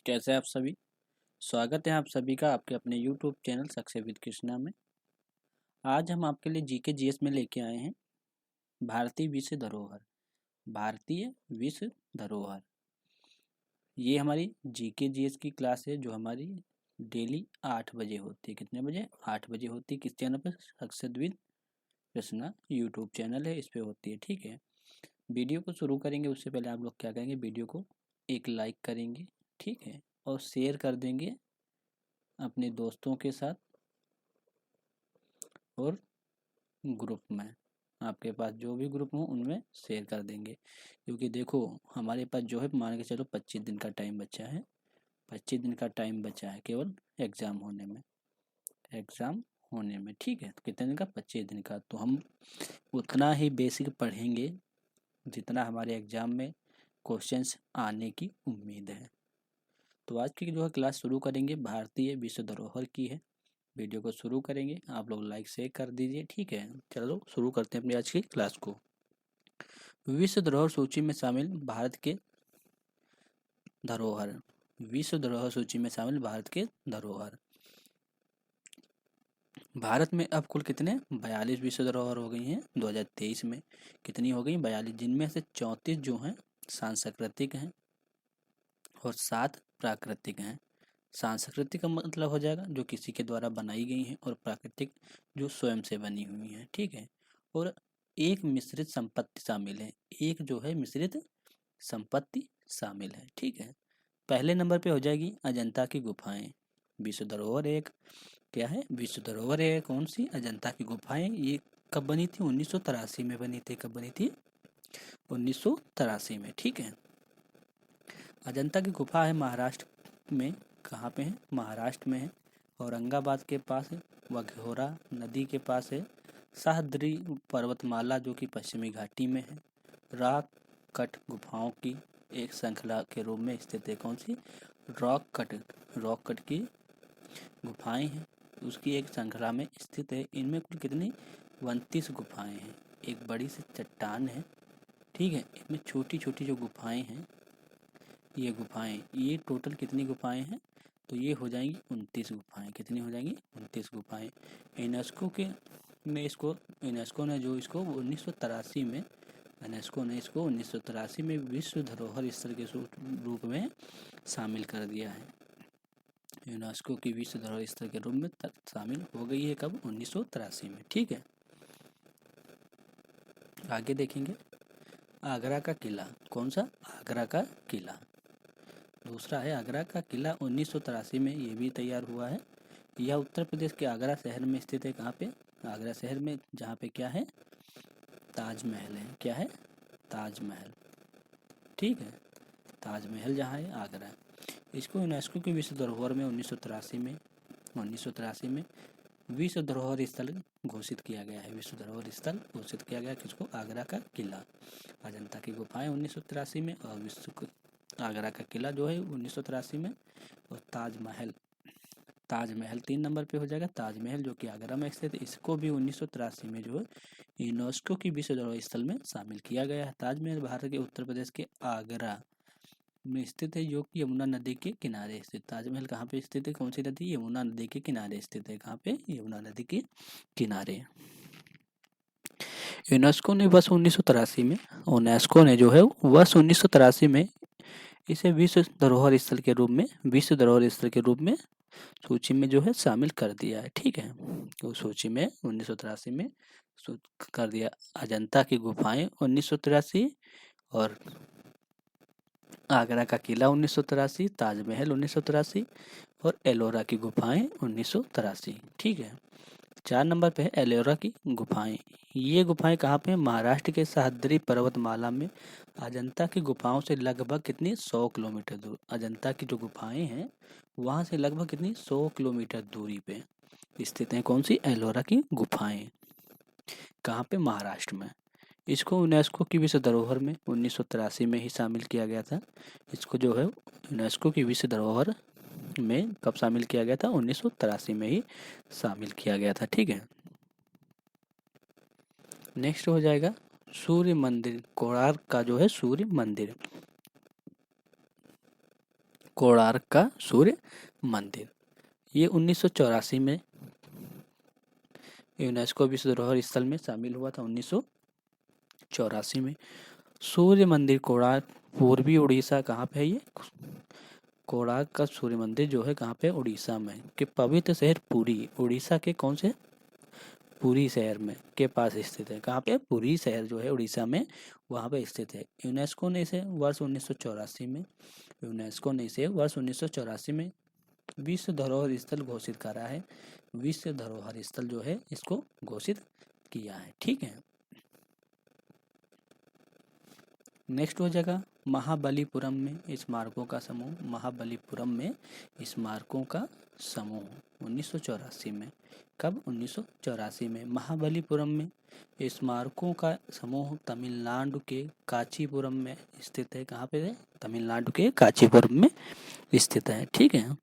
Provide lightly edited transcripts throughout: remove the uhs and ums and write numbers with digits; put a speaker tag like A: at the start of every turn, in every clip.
A: कैसे हैं आप सभी। स्वागत है आप सभी का आपके अपने YouTube channel success with Krishna में। आज हम आपके लिए जीके जीएस में लेके आए हैं भारतीय विश्व धरोहर। भारतीय विश्व धरोहर ये हमारी जीके जीएस की क्लास है जो हमारी डेली 8 बजे होती है। कितने बजे? 8 बजे होती है। किस चैनल पर? Success with Krishna YouTube channel है, इस पर होती है। ठीक है, वीडियो को शुरू करेंगे उससे पहले आप लोग क्या करेंगे, वीडियो को एक लाइक करेंगे, ठीक है, और शेयर कर देंगे अपने दोस्तों के साथ और ग्रुप में। आपके पास जो भी ग्रुप हो उनमें शेयर कर देंगे, क्योंकि देखो हमारे पास जो है मान के चलो 25 दिन का टाइम बचा है। 25 दिन का टाइम बचा है केवल एग्ज़ाम होने में, ठीक है। तो कितने दिन का? 25 दिन का। तो हम उतना ही बेसिक पढ़ेंगे जितना हमारे एग्ज़ाम में क्वेश्चंस आने की उम्मीद है। तो आज की जो है क्लास शुरू करेंगे भारतीय विश्व धरोहर की है। वीडियो को शुरू करेंगे, आप लोग लाइक शेयर कर दीजिए, ठीक है। चलो शुरू करते हैं अपनी आज की क्लास को। विश्व धरोहर सूची में शामिल भारत के धरोहर। विश्व धरोहर सूची में शामिल भारत के धरोहर। भारत में अब कुल कितने? 42 विश्व धरोहर हो गई हैं 2023 में। कितनी हो गई? 42, जिनमें से 34 जो हैं सांस्कृतिक हैं और 7 प्राकृतिक हैं। सांस्कृतिक का मतलब हो जाएगा जो किसी के द्वारा बनाई गई हैं, और प्राकृतिक जो स्वयं से बनी हुई हैं, ठीक है। और एक मिश्रित संपत्ति शामिल है। एक जो है मिश्रित संपत्ति शामिल है, ठीक है। पहले नंबर पे हो जाएगी अजंता की गुफाएं। विश्व धरोहर एक क्या है? विश्व धरोहर है कौन सी? अजंता की गुफाएं। ये कब बनी थी? 1983 में बनी थी। कब बनी थी? 1983 में, ठीक है। अजंता की गुफा है महाराष्ट्र में। कहाँ पे है? महाराष्ट्र में है। औरंगाबाद के पास है। वघोरा नदी के पास है। सह्याद्री पर्वतमाला जो कि पश्चिमी घाटी में है। रॉक कट गुफाओं की एक श्रृंखला के रूप में स्थित है। कौन सी? रॉक कट की गुफाएं हैं, उसकी एक श्रृंखला में स्थित है। इनमें कुल कितनी? 29 गुफाएं हैं। एक बड़ी सी चट्टान है, ठीक है। इनमें छोटी छोटी जो गुफाएं हैं, ये गुफाएं, ये टोटल कितनी गुफाएं हैं? तो ये हो जाएंगी 29 गुफाएं। कितनी हो जाएंगी? 29 गुफाएं। यूनेस्को के में इसको यूनेस्को ने जो इसको 1983 में यूनेस्को ने इसको 1983 में विश्व धरोहर स्थल के रूप में शामिल कर दिया है। यूनेस्को की विश्व धरोहर स्थल के रूप में शामिल हो गई है। कब? 1983 में, ठीक है। आगे देखेंगे आगरा का किला। कौन सा? आगरा का किला। दूसरा है आगरा का किला। 1983 में ये भी तैयार हुआ है। यह उत्तर प्रदेश के आगरा शहर में स्थित है। कहाँ पे? आगरा शहर में, जहाँ पे क्या है? ताजमहल है। क्या है? ताजमहल, ठीक है। ताजमहल जहाँ है आगरा। इसको यूनेस्को की विश्व धरोहर में 1983 में विश्व धरोहर स्थल घोषित किया गया है। विश्व धरोहर स्थल घोषित किया गया किसको? आगरा का किला। अजंता की गुफाएं 1983 में, और आगरा का किला जो है 1983 में। और ताजमहल 3 नंबर पे हो जाएगा। ताजमहल जो कि आगरा में स्थित है, इसको भी 1983 में जो है यूनेस्को की विश्व धरोहर स्थल में शामिल किया गया है। ताजमहल भारत के उत्तर प्रदेश के आगरा में स्थित है, जो कि यमुना नदी के किनारे स्थित। ताजमहल कहाँ पे स्थित है? कौन सी नदी? यमुना नदी के किनारे स्थित है। कहाँ पे? यमुना नदी के किनारे। यूनेस्को ने वर्ष 1983 में इसे विश्व धरोहर स्थल के रूप में सूची में जो है शामिल कर दिया है, ठीक है। तो सूची में 1983 में कर दिया। अजंता की गुफाएं 1983, और आगरा का किला 1983, ताजमहल 1983, और एलोरा की गुफाएं 1983, ठीक है। 4 नंबर पे है एलोरा की गुफाएं। ये गुफाएं कहाँ पे? महाराष्ट्र के सह्याद्री पर्वतमाला में। अजंता की गुफाओं से लगभग कितनी? 100 किलोमीटर दूर। अजंता की जो गुफाएं हैं वहाँ से लगभग कितनी? 100 किलोमीटर दूरी पे स्थित हैं। कौन सी? एलोरा की गुफाएं। कहाँ पे? महाराष्ट्र में। इसको यूनेस्को की विश्व धरोहर में 1983 में ही शामिल किया गया था। इसको जो है यूनेस्को की विश्व धरोहर में कब शामिल किया गया था? 1983 में ही शामिल किया गया था, ठीक है। नेक्स्ट हो जाएगा सूर्य मंदिर। कोणार्क का जो है सूर्य मंदिर। कोणार्क का सूर्य मंदिर। ये 1984 में यूनेस्को विश्व धरोहर स्थल में शामिल हुआ था। 1984 में सूर्य मंदिर कोणार्क पूर्वी उड़ीसा कहाँ पे है ये? कोणार्क का सूर्य मंदिर जो है कहाँ पे? उड़ीसा में। कि पवित्र शहर पुरी, उड़ीसा के कौन से? पुरी शहर में के पास स्थित है। कहाँ पे? पुरी शहर जो है उड़ीसा में, वहाँ पे स्थित है। यूनेस्को ने इसे वर्ष 1984 में विश्व धरोहर स्थल घोषित करा है। विश्व धरोहर स्थल जो है इसको घोषित किया है। ठीक है। नेक्स्ट हो जाएगा महाबलीपुरम में स्मारकों का समूह। महाबलीपुरम में स्मारकों का समूह 1984 में। कब? 1984 में महाबलीपुरम में स्मारकों का समूह तमिलनाडु के कांचीपुरम में स्थित है। कहाँ पे है? तमिलनाडु के कांचीपुरम में स्थित है। ठीक है।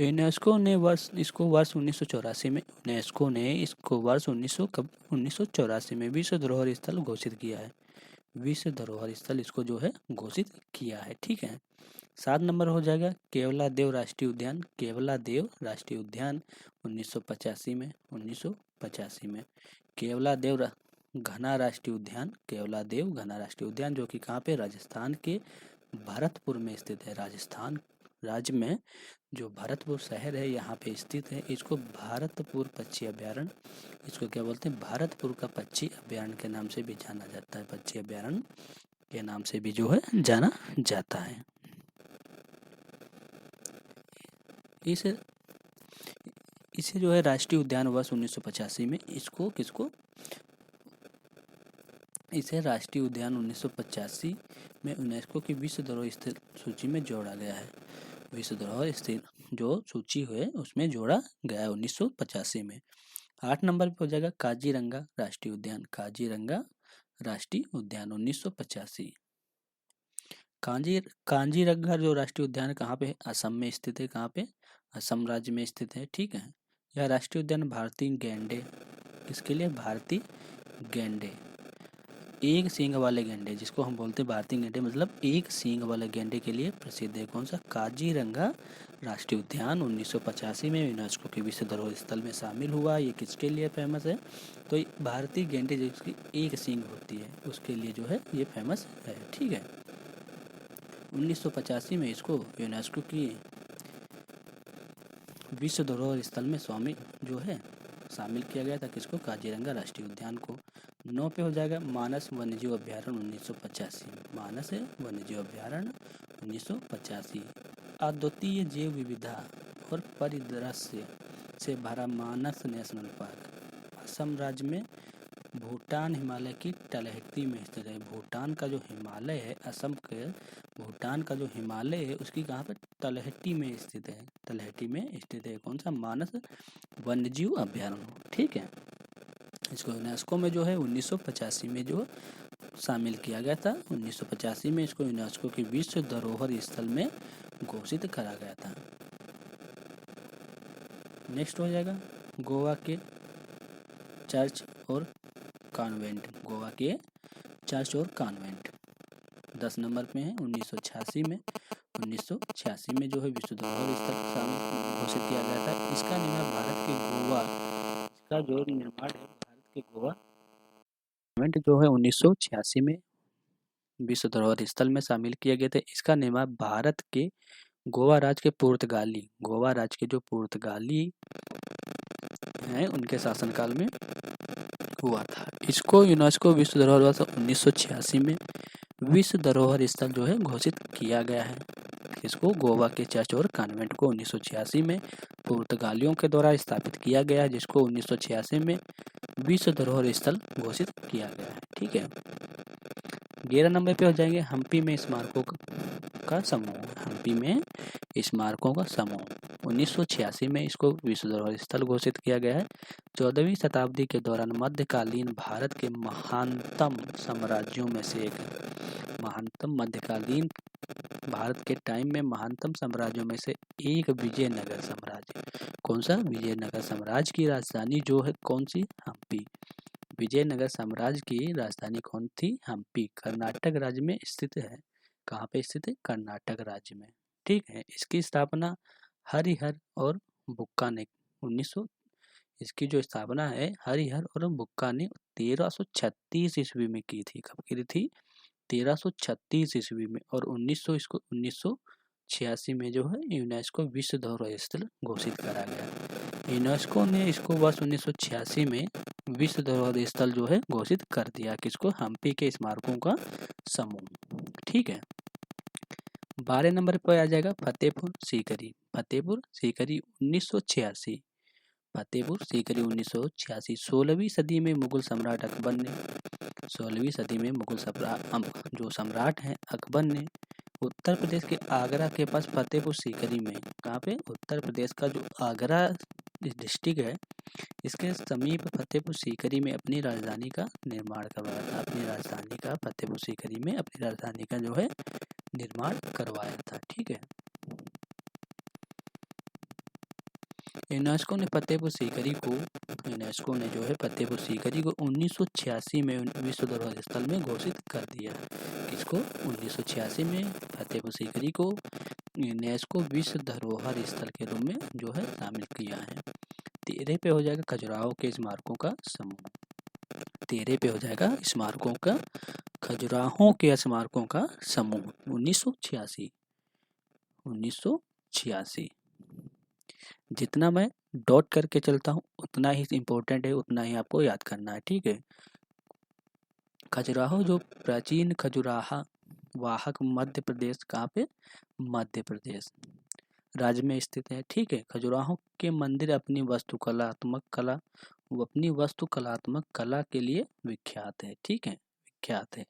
A: यूनेस्को ने वर्ष 1984 में 1984 में विश्व धरोहर स्थल घोषित किया है। विश्व धरोहर स्थल इसको जो है घोषित किया है। ठीक है। 7 नंबर हो जाएगा केवलादेव राष्ट्रीय उद्यान। केवलादेव राष्ट्रीय उद्यान 1985 में केवलादेव घना राष्ट्रीय उद्यान। केवलादेव घना राष्ट्रीय उद्यान जो कि कहाँ पे? राजस्थान के भरतपुर में स्थित है। राजस्थान राज्य में जो भरतपुर शहर है यहाँ पे स्थित है। इसको भरतपुर पक्षी अभ्यारण्य, इसको क्या बोलते हैं? भरतपुर का पक्षी अभ्यारण्य के नाम से भी जाना जाता है। पक्षी अभ्यारण्य के नाम से भी जो है जाना जाता है। इसे जो है राष्ट्रीय उद्यान वर्ष 1985 में इसे राष्ट्रीय उद्यान 1985 में यूनेस्को की विश्व धरोहर स्थल सूची में जोड़ा गया है। विश्व धरोहर स्थल जो सूची है उसमें जोड़ा गया है 1985 में। 8 नंबर पे हो जाएगा काजीरंगा राष्ट्रीय उद्यान। काजीरंगा राष्ट्रीय उद्यान 1985। काजीरंगा जो राष्ट्रीय उद्यान कहाँ पे है? असम में स्थित है। कहाँ पे? असम राज्य में स्थित है। ठीक है। यह राष्ट्रीय उद्यान भारतीय गैंडे, किसके लिए? भारतीय गैंडे, एक सींग वाले गैंडे, जिसको हम बोलते हैं भारतीय गैंडे, मतलब एक सींग वाले गैंडे के लिए प्रसिद्ध है। कौन सा? काजीरंगा राष्ट्रीय उद्यान 1985 में यूनेस्को के विश्व धरोहर स्थल में शामिल हुआ। ये किसके लिए फेमस है? तो भारतीय गैंडे जिसकी एक सींग होती है उसके लिए जो है ये फेमस है। ठीक है। 1985 में इसको यूनेस्को की विश्व धरोहर स्थल में शामिल किया गया था। किसको? काजीरंगा राष्ट्रीय उद्यान को। 9 पे हो जाएगा मानस वन्यजीव अभ्यारण्य 1985। मानस वन्यजीव अभ्यारण्य 1985 अद्वितीय जैव विविधता और परिदृश्य से भरा मानस नेशनल पार्क असम राज्य में भूटान हिमालय की तलहटी में स्थित है। भूटान का जो हिमालय है, असम के भूटान का जो हिमालय है उसकी कहाँ पे? तलहटी में स्थित है। तलहटी में स्थित है। कौन सा? मानस वन्यजीव अभ्यारण्य। ठीक है। इसको यूनेस्को में जो है 1985 में जो शामिल किया गया था। 1985 में इसको यूनेस्को की विश्व धरोहर स्थल में घोषित करा गया था। नेक्स्ट हो जाएगा गोवा के चर्च और कॉन्वेंट। गोवा के चर्च और कॉन्वेंट 10 नंबर पे है। 1986 में जो है विश्व धरोहर स्थल घोषित किया गया था। इसका निर्माण भारत के गोवा कॉन्वेंट जो है 1986 में विश्व धरोहर स्थल में शामिल किए गए थे। इसका निर्माण भारत के गोवा राज्य के जो पुर्तगाली हैं उनके शासनकाल में हुआ था। इसको यूनेस्को विश्व धरोहर वर्ष 1986 में विश्व धरोहर स्थल जो है घोषित किया गया है। इसको गोवा के चर्च और कॉन्वेंट को 1986 में पुर्तगालियों के द्वारा स्थापित किया गया, जिसको 1986 में विश्व धरोहर स्थल घोषित किया गया है। ठीक है। 11 नंबर पे हो जाएंगे हम्पी में स्मारकों का समूह। हम्पी में स्मारकों का समूह 1986 में इसको विश्व धरोहर स्थल घोषित किया गया है। 14वीं शताब्दी के दौरान मध्यकालीन भारत के महानतम साम्राज्यों में से एक है। मध्यकालीन भारत के टाइम में महानतम साम्राज्यों में से एक विजयनगर साम्राज्य। कौन सा? विजयनगर साम्राज्य की राजधानी जो है कौन सी? हम्पी। विजयनगर साम्राज्य की राजधानी कौन थी? हम्पी। कर्नाटक राज्य में स्थित है। कहाँ पे स्थित है? कर्नाटक राज्य में। ठीक है, इसकी स्थापना हरिहर और बुक्का ने 1900 इसकी जो स्थापना है हरिहर और बुक्का ने 1336 ईस्वी में की थी। कब की थी? 1336 ईस्वी में। और 1986 में जो है यूनेस्को विश्व धरोहर स्थल घोषित करा गया। यूनेस्को ने इसको वर्ष 1986 में विश्व धरोहर स्थल जो है घोषित कर दिया, किसको? हम्पी के स्मारकों का समूह। ठीक है, 12 नंबर पर आ जाएगा फतेहपुर सीकरी। फतेहपुर सीकरी 1986। फतेहपुर सीकरी 1986। 16वीं सदी में मुगल सम्राट अकबर ने 16वीं सदी में मुगल जो सम्राट हैं अकबर ने उत्तर प्रदेश के आगरा के पास फतेहपुर सीकरी में, कहाँ पे? उत्तर प्रदेश का जो आगरा डिस्ट्रिक्ट है इसके समीप फतेहपुर सीकरी में अपनी राजधानी का निर्माण करवाया था। अपनी राजधानी का फतेहपुर सीकरी में अपनी राजधानी का जो है निर्माण करवाया था। ठीक है, यूनेस्को ने जो है फतेहपुर सीकरी को 1986 में विश्व धरोहर स्थल में घोषित कर दिया। किसको? 1986 में फतेहपुर सीकरी को यूनेस्को विश्व धरोहर स्थल के रूप में जो है शामिल किया है। 13 पे हो जाएगा खजुराहो के स्मारकों का समूह। 13 पे हो जाएगा खजुराहो के स्मारकों का समूह 1986। जितना मैं डॉट करके चलता हूँ उतना ही इम्पोर्टेंट है, उतना ही आपको याद करना है। ठीक है, खजुराहो जो प्राचीन खजुराहा वाहक मध्य प्रदेश, कहाँ पे? मध्य प्रदेश राज्य में स्थित है। ठीक है, खजुराहो के मंदिर अपनी वास्तुकलात्मक कला के लिए विख्यात है। ठीक है, विख्यात है।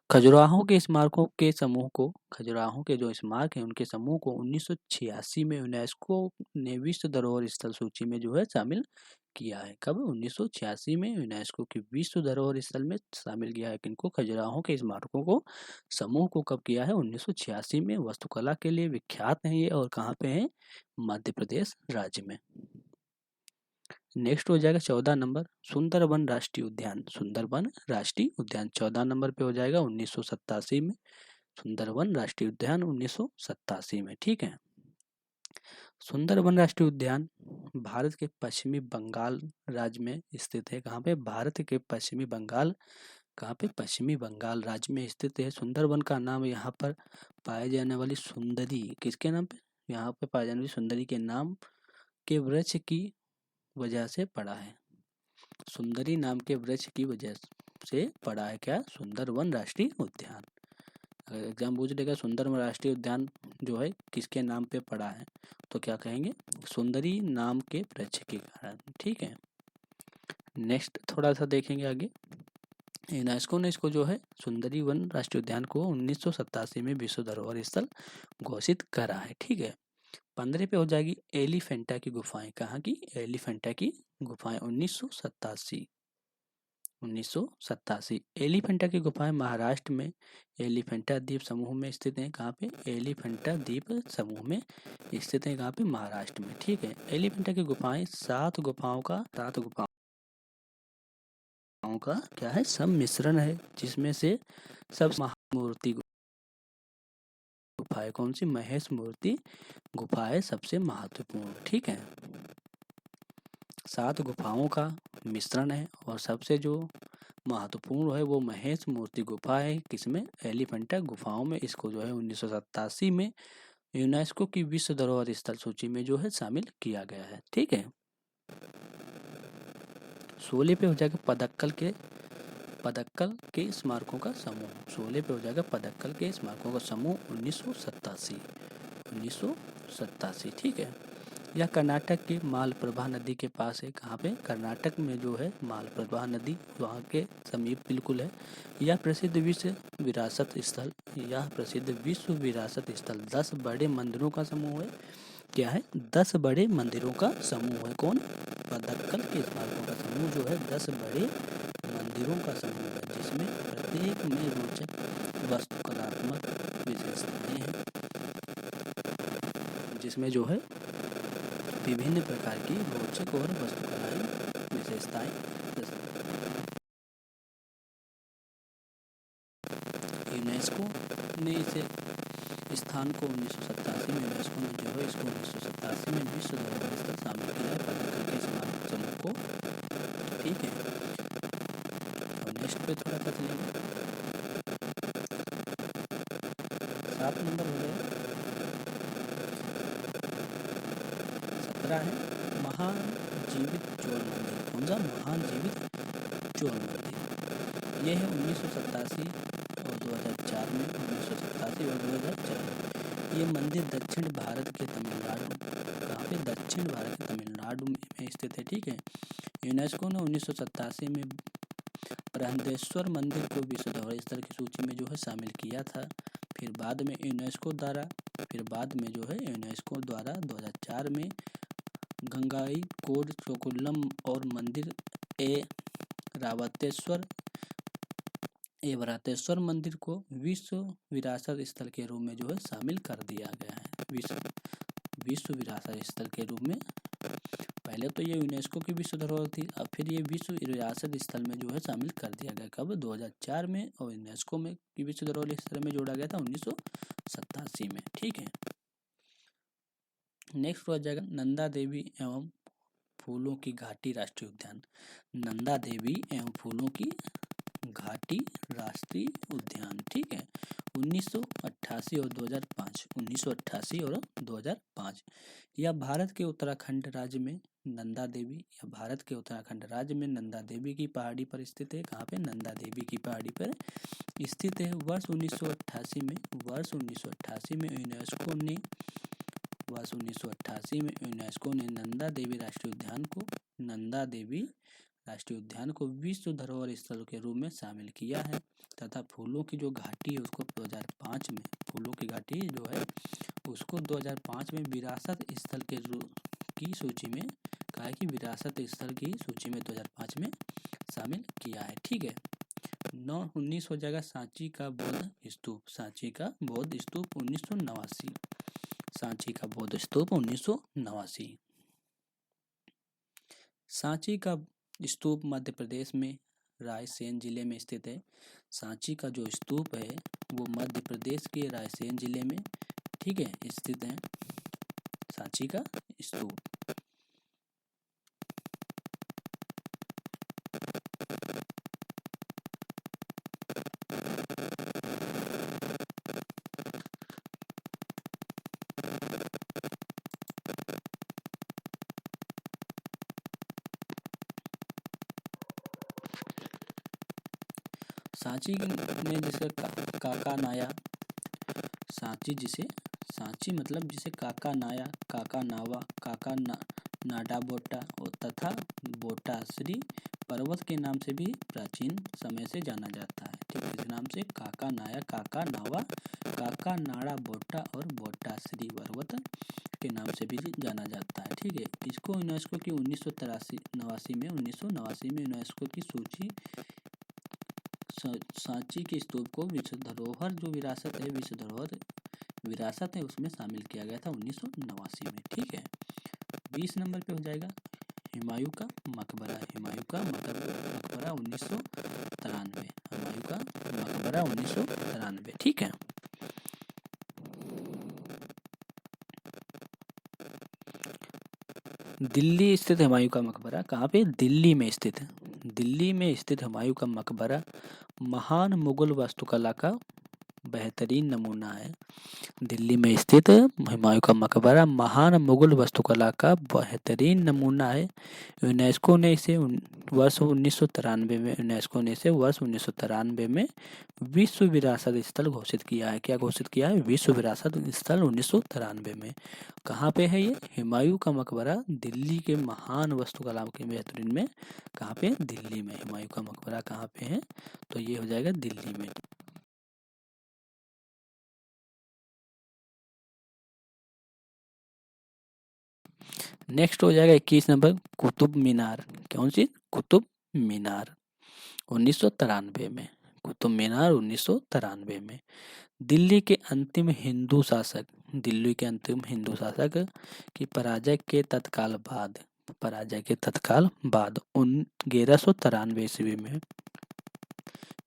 A: खजुराहो के जो स्मारक हैं उनके समूह को 1986 में यूनेस्को ने विश्व धरोहर स्थल सूची में जो है शामिल किया है। कब? 1986 में यूनेस्को की विश्व धरोहर स्थल में शामिल किया है। किनको? खजुराहो के स्मारकों को समूह को कब किया है? 1986 में। वास्तुकला के लिए विख्यात है ये, और कहाँ पे है? मध्य प्रदेश राज्य में। नेक्स्ट हो जाएगा 14 नंबर सुंदरबन राष्ट्रीय उद्यान। सुंदरबन राष्ट्रीय उद्यान 14 नंबर पे हो जाएगा 1987 में। सुंदरबन राष्ट्रीय उद्यान 1987 में। ठीक है, सुंदरबन राष्ट्रीय उद्यान भारत के पश्चिमी बंगाल राज्य में स्थित है। कहाँ पे? भारत के पश्चिमी बंगाल, कहाँ पे? पश्चिमी बंगाल राज्य में स्थित है। सुंदरबन का नाम यहाँ पर पाए जाने वाली सुंदरी, किसके नाम पे? यहाँ पे पाए जाने वाली सुंदरी के नाम के वृक्ष की वजह से पड़ा है। सुंदरी नाम के वृक्ष की वजह से पड़ा है क्या? सुंदरबन राष्ट्रीय उद्यान। अगर एग्जाम पूछ लेगा सुंदरबन राष्ट्रीय उद्यान जो है किसके नाम पे पड़ा है, तो क्या कहेंगे? सुंदरी नाम के वृक्ष के कारण। ठीक है, नेक्स्ट थोड़ा सा देखेंगे आगे। यूनेस्को ने इसको जो है सुंदरी वन राष्ट्रीय उद्यान को 1987 में विश्व धरोहर स्थल घोषित करा है। ठीक है, 15 पे हो जाएगी एलिफेंटा की गुफाएं। कहाँ की? एलिफेंटा की गुफाएं 1987। एलिफेंटा की गुफाएं महाराष्ट्र में एलिफेंटा द्वीप समूह में स्थित हैं। कहाँ पे? एलिफेंटा द्वीप समूह में स्थित हैं। कहाँ पे? महाराष्ट्र में। ठीक है, एलिफेंटा की गुफाएं 7 गुफाओं का क्या है? सम्मिश्रण है, जिसमें से सब महामूर्ति गुफाएं कौन सी? महेश मूर्ति गुफाएं सबसे महत्वपूर्ण। ठीक है, 7 गुफाओं का मिश्रण है और सबसे जो महत्वपूर्ण है वो महेश मूर्ति गुफा है। किसमें? एलिफेंटा गुफाओं में। इसको जो है 1987 में यूनेस्को की विश्व धरोहर स्थल सूची में जो है शामिल किया गया है। ठीक है, 16 पे हो जाएगा पदक्कल के स्मारकों का समूह। 16 पे हो जाएगा पदक्कल के स्मारकों का समूह 1987। ठीक है, यह कर्नाटक के मालप्रभा नदी के पास है। कहाँ पे? कर्नाटक में जो है मालप्रभा नदी वहाँ के समीप बिल्कुल है। यह प्रसिद्ध विश्व विरासत स्थल 10 बड़े मंदिरों का समूह है। क्या है? 10 बड़े मंदिरों का समूह है। कौन? पदक्कल के स्मारकों का समूह जो है 10 बड़े मंदिरों का समूह है, जिसमें प्रत्येक में रोचक वास्तुकलात्मक विशेषताएं हैं, जिसमें जो है विभिन्न प्रकार की रोचक और वास्तुकलाएं विशेषताएं। यूनेस्को ने इस स्थान को 1987 में यूनेस्को ने जो है इसको 1987 में विश्व धरोहर स्थल शामिल किया है पत्थरकल के स्मारक समूह को। ठीक है, और नेक्स्ट पे थोड़ा सा चलेंगे। 7 नंबर हो गया। 17 है महान जीवित चोल मंदिर। कौन सा? महान जीवित चोल मंदिर। यह है 1987 और 2004 में। 1987 और 2004 में ये मंदिर दक्षिण भारत के तमिलनाडु, कहाँ पे? दक्षिण भारत के तमिलनाडु में स्थित है। ठीक है, यूनेस्को ने 1987 में बृहदेश्वर मंदिर को विश्व धरोहर स्थल की सूची में जो है शामिल किया था। फिर बाद में यूनेस्को द्वारा 2004 में गंगाईकोंड चोकुलम और मंदिर ऐरावतेश्वर मंदिर को विश्व विरासत स्थल के रूप में जो है शामिल कर दिया गया है। विश्व विरासत स्थल के रूप में। पहले तो ये यूनेस्को की विश्व धरोहर थी, अब फिर ये विश्व विरासत स्थल में जो है शामिल कर दिया गया। कब? 2004 में। और यूनेस्को में की विश्व धरोहर स्थल में जोड़ा गया था 1987 में। ठीक है, नेक्स्ट हो जाएगा नंदा देवी एवं फूलों की घाटी राष्ट्रीय उद्यान। नंदा देवी एवं फूलों की घाटी राष्ट्रीय उद्यान। ठीक है, 1988 और 2005। 1988 और 2005 यह भारत के उत्तराखंड राज्य में नंदा देवी की पहाड़ी पर स्थित है। कहाँ पे? नंदा देवी की पहाड़ी पर स्थित है। वर्ष 1988 में यूनेस्को ने नंदा देवी राष्ट्रीय उद्यान को विश्व धरोहर स्थल के रूप में शामिल किया है तथा फूलों की जो घाटी है उसको 2005 में, फूलों की घाटी जो है उसको 2005 में विरासत स्थल की सूची में, कहा है कि विरासत स्थल की सूची में 2005 में शामिल किया है। ठीक है, 19 हो जाएगा सांची का बौद्ध स्तूप। सांची का बौद्ध स्तूप 1989। सांची का बौद्ध स्तूप 1989। सांची का स्तूप मध्य प्रदेश में रायसेन जिले में स्थित है। सांची का जो स्तूप है वो मध्य प्रदेश के रायसेन जिले में, ठीक है, स्थित है सांची का स्तूप। सांची में जिसे काका नाया, सांची मतलब जिसे काका नाया, काका नावा, काका नाडा बोटा तथा बोटा श्री पर्वत के नाम से भी प्राचीन समय से जाना जाता है। ठीक है, इस नाम से काका नाया, काका नावा, काका नाड़ा बोटा और बोटा श्री पर्वत के नाम से भी जाना जाता है। ठीक है, इसको यूनेस्को की 1989 में यूनेस्को की सूची सांची के स्तूप को विश्व धरोहर जो विरासत है उसमें शामिल किया गया था 1989 में। ठीक है, 20 नंबर पे हो जाएगा हुमायूं का मकबरा। हुमायूं का मकबरा 1993। हुमायूं का मकबरा 1993। ठीक है, दिल्ली स्थित हुमायूं का मकबरा। कहाँ पे? दिल्ली में स्थित है। दिल्ली में स्थित हुमायूं का मकबरा महान मुगल वास्तुकला का बेहतरीन नमूना है। दिल्ली में स्थित हुमायूं का मकबरा महान मुगल वास्तुकला का बेहतरीन नमूना है। यूनेस्को ने इसे वर्ष 1993 में विश्व विरासत स्थल घोषित किया है। क्या घोषित किया है? विश्व विरासत स्थल 1993 में। कहाँ पे है ये? हुमायूं का मकबरा दिल्ली के महान वास्तुकला के बेहतरीन में। कहाँ पे? दिल्ली में। हुमायूं का मकबरा कहाँ पे है? तो ये हो जाएगा दिल्ली में। नेक्स्ट हो जाएगा 21 नंबर कुतुब मीनार। कौन सी? कुतुब मीनार 1993 में। कुतुब मीनार 1993 में। दिल्ली के अंतिम हिंदू शासक की पराजय के तत्काल बाद 1193 ईस्वी में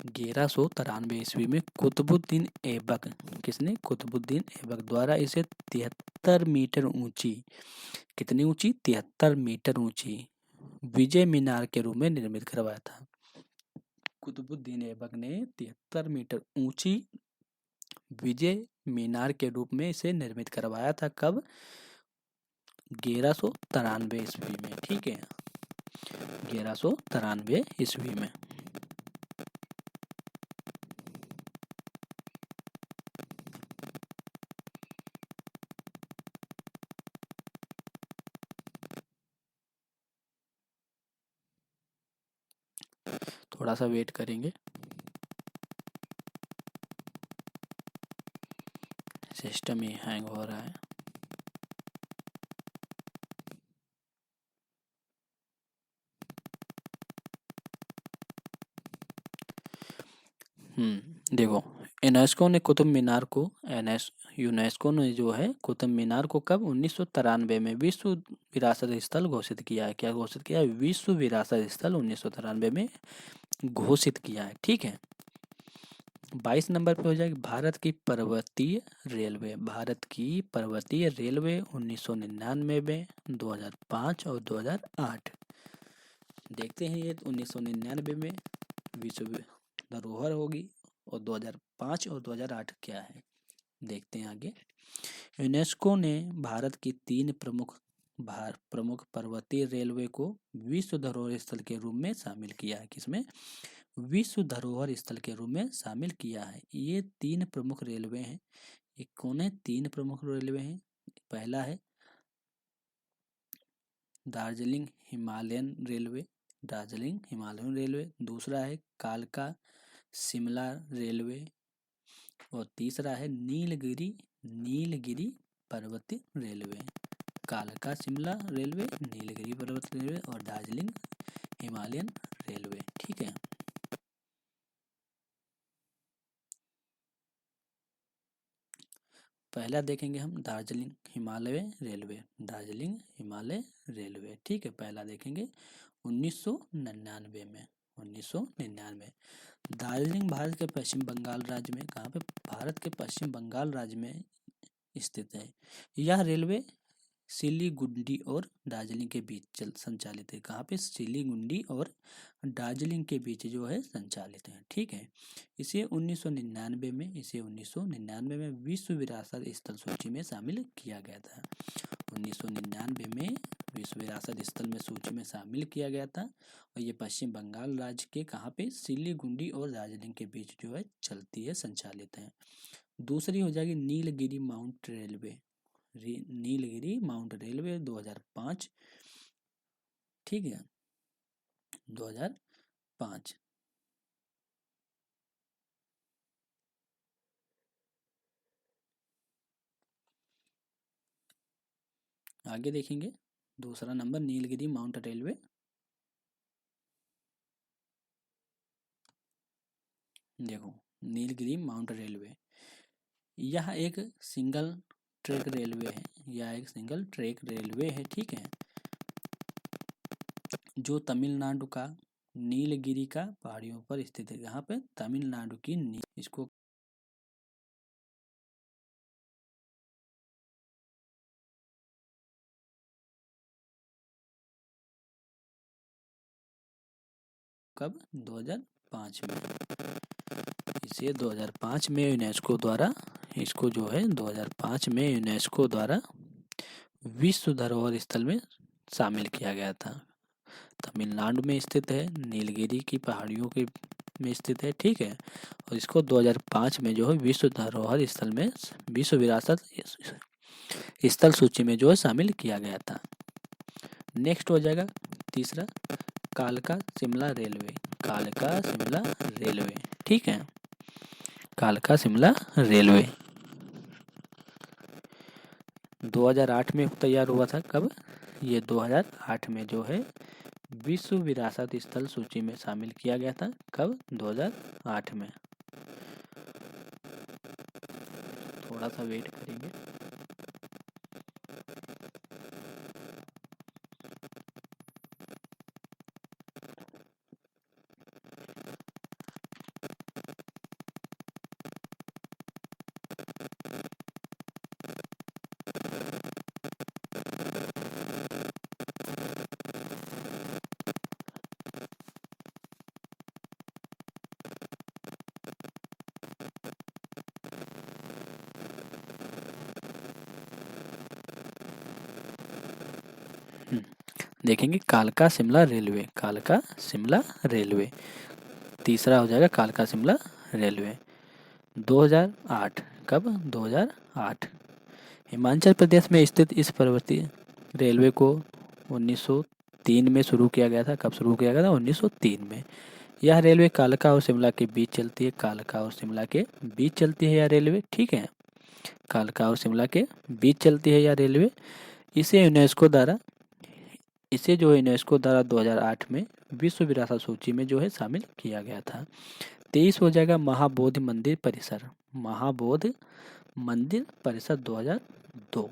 A: 1193 ईस्वी में कुतुबुद्दीन ऐबक, किसने? कुतुबुद्दीन ऐबक द्वारा इसे 73 मीटर ऊंची, कितनी ऊंची? 73 मीटर ऊंची विजय मीनार के रूप में निर्मित करवाया था। कुतुबुद्दीन ऐबक ने 73 मीटर ऊंची विजय मीनार के रूप में इसे निर्मित करवाया था। कब? 1193 ईस्वी में। ठीक है, 1193 ईस्वी में। थोड़ा सा वेट करेंगे, सिस्टम ही हैंग हो रहा है। देखो, यूनेस्को ने कुतुब मीनार को यूनेस्को ने जो है कुतुब मीनार को कब? 1993 में विश्व विरासत स्थल घोषित किया है। क्या घोषित किया है? विश्व विरासत स्थल 1993 में घोषित किया है। ठीक है, 22 नंबर पे हो जाएगी भारत की पर्वतीय रेलवे। भारत की पर्वतीय रेलवे 1999 में, 2005 और 2008। देखते हैं, ये 1999 में विश्व धरोहर होगी और 2005 और 2008 क्या है, देखते हैं आगे। यूनेस्को ने भारत की 3 प्रमुख पर्वतीय रेलवे को विश्व धरोहर स्थल के रूप में शामिल किया है। किसमें? विश्व धरोहर स्थल के रूप में शामिल किया है। ये 3 प्रमुख रेलवे हैं। ये कौन है? 3 प्रमुख रेलवे हैं। पहला है Darjeeling Himalayan railway, Darjeeling Himalayan railway. दूसरा है कालका शिमला रेलवे और तीसरा है नीलगिरी पर्वतीय रेलवे। कालका शिमला रेलवे, नीलगिरी पर्वतीय रेलवे और दार्जिलिंग हिमालयन रेलवे। ठीक है, पहला देखेंगे हम दार्जिलिंग हिमालय रेलवे, दार्जिलिंग हिमालय रेलवे। ठीक है, पहला देखेंगे 1999 में। 1999 दार्जिलिंग भारत के पश्चिम बंगाल राज्य में, कहाँ पे? भारत के पश्चिम बंगाल राज्य में स्थित है। यह रेलवे सिलीगुड़ी और दार्जिलिंग के बीच संचालित है। कहाँ पे? सिलीगुड़ी और दार्जिलिंग के बीच जो है संचालित है। ठीक है, इसे 1999 में विश्व विरासत स्थल सूची में शामिल किया गया था। 1999 में विश्व विरासत स्थल में सूची में शामिल किया गया था और ये पश्चिम बंगाल राज्य के कहाँ पे? सिलीगुड़ी और दार्जिलिंग के बीच जो है चलती है, संचालित है। दूसरी हो जाएगी Nilgiri mount railway, Nilgiri mount railway 2005। ठीक है, 2005। आगे देखेंगे, दूसरा नंबर नीलगिरी माउंट रेलवे। देखो, नीलगिरी माउंट रेलवे यह एक सिंगल ट्रैक रेलवे है, यह एक सिंगल ट्रैक रेलवे है। ठीक है, जो तमिलनाडु का नीलगिरी का पहाड़ियों पर स्थित है। यहाँ पे तमिलनाडु की इसको कब? 2005 में। इसे 2005 में यूनेस्को द्वारा, इसको जो है 2005 में यूनेस्को द्वारा विश्व धरोहर स्थल में शामिल किया गया था। तमिलनाडु में स्थित है, नीलगिरी की पहाड़ियों के में स्थित है। ठीक है, और इसको 2005 में जो है विश्व धरोहर स्थल में, विश्व विरासत स्थल सूची में जो है शामिल किया गया था। नेक्स्ट हो जाएगा तीसरा कालका शिमला रेलवे, कालका शिमला रेलवे। ठीक है, कालका शिमला रेलवे 2008 में तैयार हुआ था। कब? ये 2008 में जो है विश्व विरासत स्थल सूची में शामिल किया गया था। कब? 2008 में। थोड़ा सा वेट करेंगे। देखेंगे कालका शिमला रेलवे, कालका शिमला रेलवे। तीसरा हो जाएगा कालका शिमला रेलवे। 2008, कब? 2008। हिमाचल प्रदेश में स्थित इस पर्वतीय रेलवे को 1903 में शुरू किया गया था। कब शुरू किया गया था? 1903 में। यह रेलवे कालका और शिमला के बीच चलती है, कालका और शिमला के बीच चलती है यह रेलवे, ठीक है। कालका और शिमला के बीच चलती है यह रेलवे। इसे यूनेस्को द्वारा 2008 में विश्व विरासत सूची में जो है शामिल किया गया था। 23 हो जाएगा महाबोधि मंदिर परिसर, महाबोधि मंदिर परिसर 2002।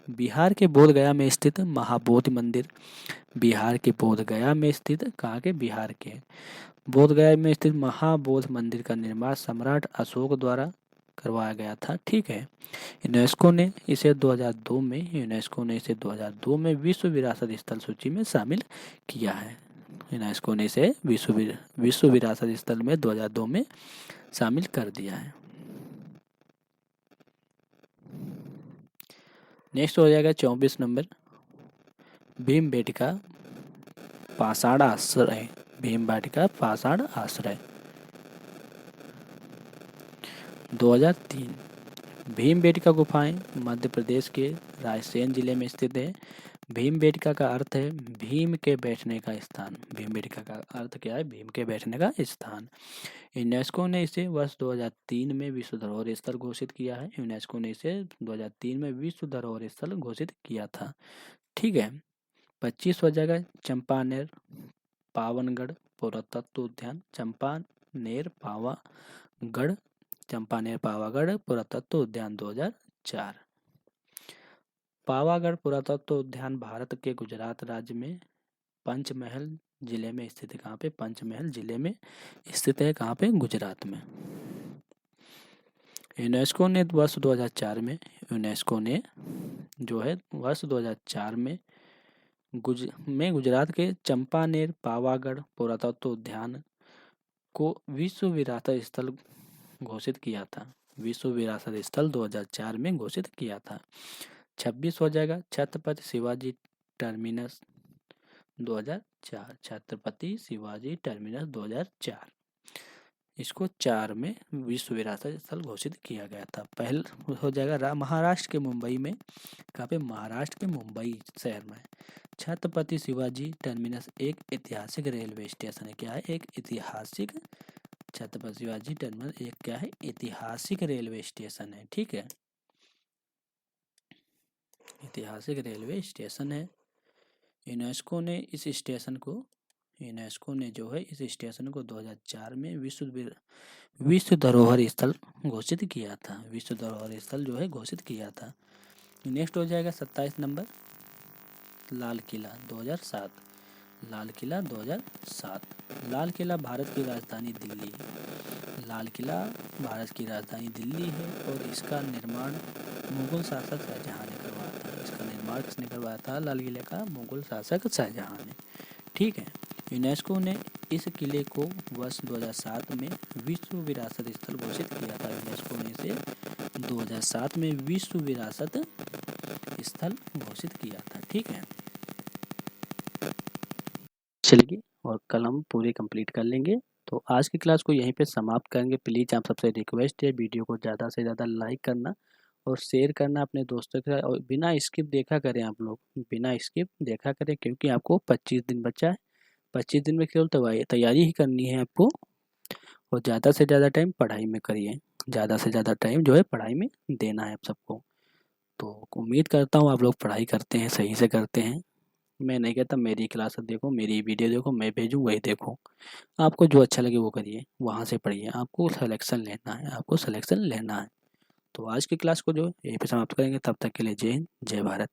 A: बिहार के बोधगया में स्थित महाबोधि मंदिर, बिहार के बोधगया में स्थित, कहाँ के? बिहार के बोधगया में स्थित महाबोधि मंदिर का निर्माण सम्राट अशोक द्वारा करवाया गया था, ठीक है। यूनेस्को ने इसे 2002 में विश्व विरासत स्थल सूची में शामिल किया है। यूनेस्को ने इसे विश्व विरासत स्थल में 2002 में शामिल कर दिया है। नेक्स्ट हो जाएगा 24 नंबर, भीमबेटका पाषाण आश्रय, भीमबेटका पाषाण आश्रय 2003। भीमबेटका गुफाएं मध्य प्रदेश के रायसेन जिले में स्थित है। भीमबेटका का अर्थ है भीम के बैठने का स्थान। भीमबेटका का अर्थ क्या है? भीम के बैठने का स्थान। यूनेस्को ने इसे वर्ष 2003 में विश्व धरोहर स्थल घोषित किया है। यूनेस्को ने इसे 2003 में विश्व धरोहर स्थल घोषित किया था, ठीक है। 25 हो जाएगा चंपानेर पावनगढ़ पुरातत्व उद्यान, चंपानेर पावागढ़ पुरातत्व उद्यान 2004। पावागढ़ पुरातत्व उद्यान भारत के गुजरात राज्य में पंचमहल जिले में स्थित है। कहाँ पे? पंचमहल जिले में स्थित है। कहाँ पे? गुजरात में। यूनेस्को ने वर्ष 2004 में गुजरात के चंपानेर पावागढ़ पुरातत्व उद्यान को विश्व विरासत स्थल घोषित किया था। विश्व विरासत स्थल 2004 में घोषित किया था। 26 हो जाएगा छत्रपति शिवाजी टर्मिनस 2004, छत्रपति शिवाजी टर्मिनस 2004। इसको 4 में विश्व विरासत स्थल घोषित किया गया था। पहला हो जाएगा महाराष्ट्र के मुंबई में, कहाँ पे? महाराष्ट्र के मुंबई शहर में छत्रपति शिवाजी टर्मिनस एक ऐतिहासिक रेलवे स्टेशन है। क्या है? एक ऐतिहासिक, छत्रपति शिवाजी टर्मिनस एक क्या है? ऐतिहासिक रेलवे स्टेशन है, ठीक है। ऐतिहासिक रेलवे स्टेशन है। यूनेस्को ने इस स्टेशन को 2004 में विश्व धरोहर स्थल घोषित किया था। विश्व धरोहर स्थल जो है घोषित किया था। नेक्स्ट हो जाएगा 27 नंबर लाल किला 2007। लाल किला 2007। लाल किला भारत की राजधानी दिल्ली, लाल किला भारत की राजधानी दिल्ली है और इसका निर्माण मुगल शासक शाहजहां ने करवाया था। इसका निर्माण किसने करवाया था? लाल किले का मुगल शासक शाहजहां ने, ठीक है। यूनेस्को ने इस किले को वर्ष 2007 में विश्व विरासत स्थल घोषित किया था। यूनेस्को ने इसे 2007 में विश्व विरासत स्थल घोषित किया था, ठीक है। चलिए, और कल हम पूरी कंप्लीट कर लेंगे। तो आज की क्लास को यहीं पे समाप्त करेंगे। प्लीज़ आप सबसे रिक्वेस्ट है वीडियो को ज़्यादा से ज़्यादा लाइक करना और शेयर करना अपने दोस्तों के साथ, और बिना स्किप देखा करें आप लोग, बिना स्किप देखा करें, क्योंकि आपको 25 दिन बचा है। 25 दिन में केवल तैयारी ही करनी है आपको, और ज़्यादा से ज़्यादा टाइम पढ़ाई में करिए। ज़्यादा से ज़्यादा टाइम जो है पढ़ाई में देना है आप सबको। तो उम्मीद करता हूँ आप लोग पढ़ाई करते हैं, सही से करते हैं। मैं नहीं कहता मेरी क्लास देखो, मेरी वीडियो देखो, मैं भेजूँ वही देखो। आपको जो अच्छा लगे वो करिए, वहाँ से पढ़िए। आपको सिलेक्शन लेना है। तो आज की क्लास को जो यहीं पे समाप्त करेंगे। तब तक के लिए जय हिंद, जय भारत।